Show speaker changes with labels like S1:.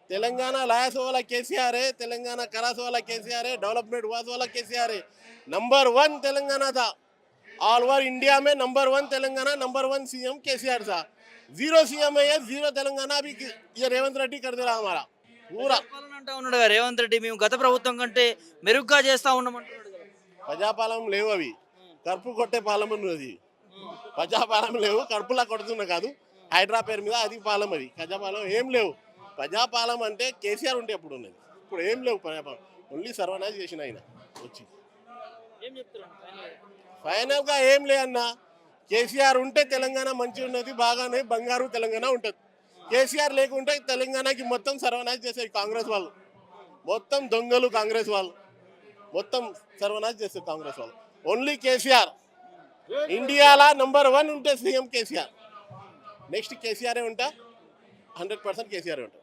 S1: तेलंगाना लायस वाला केसीआर है, तेलंगाना करास वाला केसीआर है, डेवलपमेंट हुआ वाला केसीआर है। नंबर 1 तेलंगाना था, ऑल ओवर इंडिया में number 1 Telangana, number 1 CM KCR था। जीरो सीएम है ये, जीरो तेलंगाना अभी ये रेवंत रेड्डी कर दे रहा हमारा पूरा।
S2: ప్రజాపాలన అంటా ఉన్నాడు కదా రేవంత్ రెడ్డి, మేము గత ప్రభుత్వం కంటే మెరుగ్గా చేస్తా ఉన్నామంటున్నాడు కదా.
S1: ప్రజాపాలన లేవు అవి, కడుపు కొట్టే పాలన ఉన్నది. ప్రజాపాలన లేవు, కడుపులా కొడుతున్నా కాదు, హైడ్రా పేరు మీద అది పాలన. అది ప్రజాపాలన ఏం లేవు. ప్రజాపాలన అంటే కేసీఆర్ ఉంటే ఎప్పుడు ఉన్నది, ఇప్పుడు ఏం లేవు ప్రజాపాలన. ఓన్లీ సర్వనాశ చేసిన ఆయన వచ్చి.
S2: ఏం చెప్తున్నాను
S1: ఫైనల్గా ఏం లే అన్న, కేసీఆర్ ఉంటే తెలంగాణ మంచిగా ఉన్నది, బాగానే బంగారు తెలంగాణ ఉంటుంది. కేసీఆర్ లేకుంటే తెలంగాణకి మొత్తం సర్వనాశ చేసేది కాంగ్రెస్ వాళ్ళు, మొత్తం దొంగలు కాంగ్రెస్ వాళ్ళు, మొత్తం సర్వనాశ చేస్తారు కాంగ్రెస్ వాళ్ళు. ఓన్లీ కేసీఆర్ ఇండియాలో నంబర్ 1 ఉంటే సీఎం కేసీఆర్, నెక్స్ట్ కేసీఆరే ఉంటా, 100% కేసీఆర్ ఉంటా.